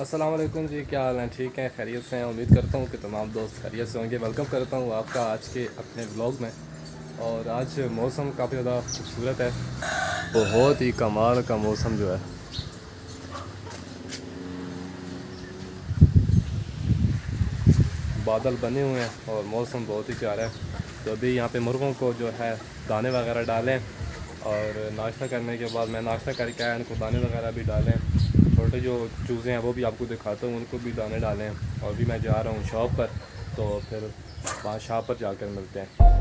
अस्सलाम वालेकुम जी, क्या हाल है? ठीक है, खैरियत से हैं? उम्मीद करता हूँ कि तमाम दोस्त खैरियत से होंगे। वेलकम करता हूँ आपका आज के अपने व्लॉग में। और आज मौसम काफ़ी ज़्यादा खूबसूरत है, बहुत ही कमाल का मौसम जो है। बादल बने हुए हैं और मौसम बहुत ही प्यारा है। तो अभी यहाँ पे मुर्गों को जो है दाने वगैरह डालें और नाश्ता करने के बाद मैं नाश्ता करके आया, उनको दाने वगैरह भी डालें। छोटे जो चूज़े हैं वो भी आपको दिखाता हूँ, उनको भी दाने डालें। और अभी मैं जा रहा हूँ शॉप पर, तो फिर वहाँ शॉप पर जाकर मिलते हैं।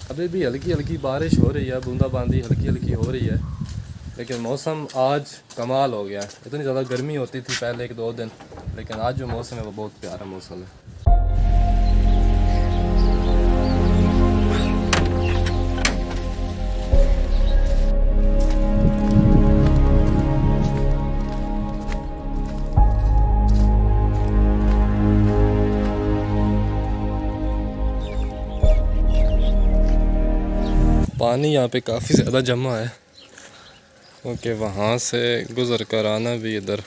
अभी भी हल्की हल्की बारिश हो रही है, बूंदाबांदी हल्की हल्की हो रही है, लेकिन मौसम आज कमाल हो गया है। इतनी ज़्यादा गर्मी होती थी पहले 1-2 दिन, लेकिन आज जो मौसम है वो बहुत प्यारा मौसम है। पानी यहाँ पे काफ़ी ज़्यादा जमा है, क्योंकि वहाँ से गुज़र कर आना भी इधर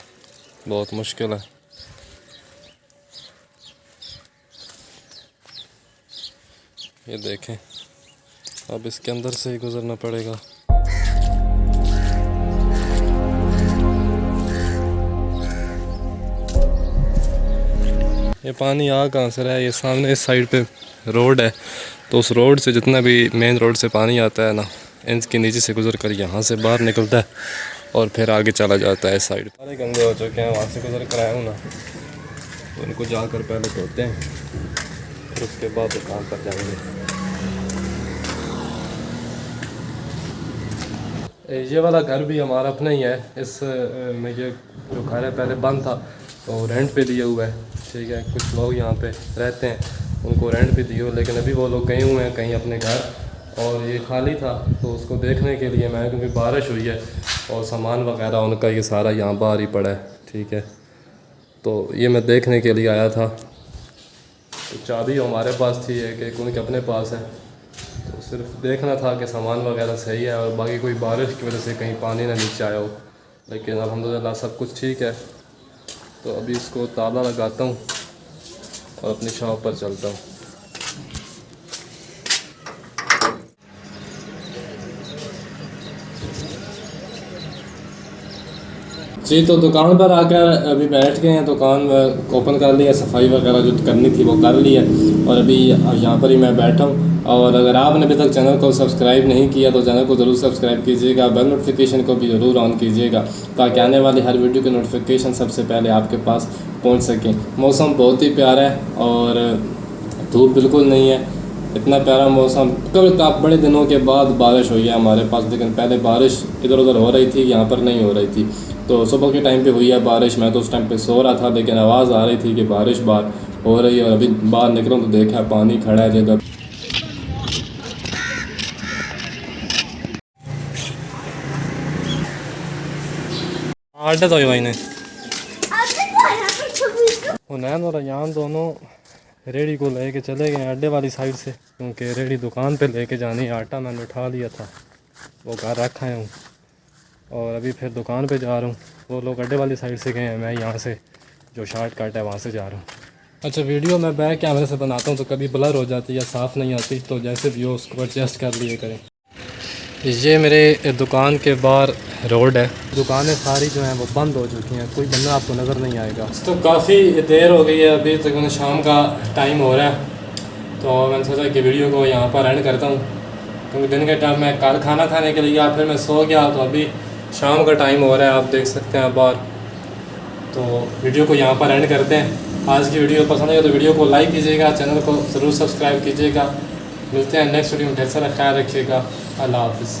बहुत मुश्किल है। ये देखें, अब इसके अंदर से ही गुज़रना पड़ेगा। ये पानी आ कहाँ से रहा है? ये सामने इस साइड पे रोड है, तो उस रोड से जितना भी मेन रोड से पानी आता है ना, इंच के नीचे से गुज़र कर यहाँ से बाहर निकलता है और फिर आगे चला जाता है इस साइड। सारे गंदे हो चुके हैं, वहाँ से गुज़र कर आया हूँ ना, तो उनको जाकर पहले धोते हैं, फिर उसके बाद दुकान पर जाएंगे। ये वाला घर भी हमारा अपना ही है। इस में ये जो घर है पहले बंद था, तो रेंट पे दिया हुआ है। ठीक है, कुछ लोग यहाँ पे रहते हैं, उनको रेंट पे दिए हुए, लेकिन अभी वो लोग गए हुए हैं कहीं अपने घर, और ये खाली था। तो उसको देखने के लिए मैं, क्योंकि बारिश हुई है और सामान वगैरह उनका ये सारा यहाँ बाहर ही पड़ा है। ठीक है, तो ये मैं देखने के लिए आया था। तो चाबी हमारे पास थी, एक उनके अपने पास है, तो सिर्फ देखना था कि सामान वगैरह सही है और बाकी कोई बारिश की वजह से कहीं पानी ना नीचे आया हो। लेकिन अल्हम्दुलिल्लाह सब कुछ ठीक है। तो अभी इसको ताला लगाता हूँ और अपनी शॉप पर चलता हूँ। जी, तो दुकान पर आकर अभी बैठ गए हैं, दुकान ओपन कर लिया, सफाई वगैरह जो करनी थी वो कर ली है, और अभी यहाँ पर ही मैं बैठा हूँ। और अगर आपने अभी तक चैनल को सब्सक्राइब नहीं किया तो चैनल को ज़रूर सब्सक्राइब कीजिएगा, बेल नोटिफिकेशन को भी ज़रूर ऑन कीजिएगा, ताकि आने वाली हर वीडियो की नोटिफिकेशन सबसे पहले आपके पास पहुँच सकें। मौसम बहुत ही प्यारा है और धूप बिल्कुल नहीं है, इतना प्यारा मौसम। कभी बड़े दिनों के बाद बारिश हुई है हमारे पास, लेकिन पहले बारिश इधर उधर हो रही थी, यहाँ पर नहीं हो रही थी। तो सुबह के टाइम पे हुई है बारिश, मैं तो उस टाइम पे सो रहा था, लेकिन आवाज़ आ रही थी कि बारिश बाहर हो रही है। और अभी बाहर निकलूँ तो देखा पानी खड़ा है जिधर। आटे तो भाई ने हुनैन और अयान दोनों रेडी को लेके चले गए अड्डे वाली साइड से, क्योंकि रेडी दुकान पे लेके जानी है। आटा मैंने उठा लिया था, वो घर रखा है हूँ, और अभी फिर दुकान पे जा रहा हूँ। वो लोग अड्डे वाली साइड से गए हैं, मैं यहाँ से जो शॉर्टकट है वहाँ से जा रहा हूँ। अच्छा, वीडियो मैं बैक कैमरे से बनाता हूँ तो कभी ब्लर हो जाती है या साफ़ नहीं आती, तो जैसे भी हो उसको एडजस्ट कर लिए करें। ये मेरे दुकान के बाहर रोड है, दुकानें सारी जो हैं वो बंद हो चुकी हैं, कोई बंदा आपको नज़र नहीं आएगा। तो काफ़ी देर हो गई है, अभी तक शाम का टाइम हो रहा है, तो मैंने सोचा कि वीडियो को यहाँ पर एंड करता हूँ, क्योंकि दिन के टाइम मैं कल खाना खाने के लिए गया, फिर मैं सो गया, तो अभी शाम का टाइम हो रहा है, आप देख सकते हैं बाहर। तो वीडियो को यहाँ पर एंड करते हैं। आज की वीडियो पसंद आई तो वीडियो को लाइक कीजिएगा, चैनल को ज़रूर सब्सक्राइब कीजिएगा। मिलते हैं नेक्स्ट वीडियो में, ढेर सारा ख्याल रखिएगा। अल्लाह हाफ़िज़।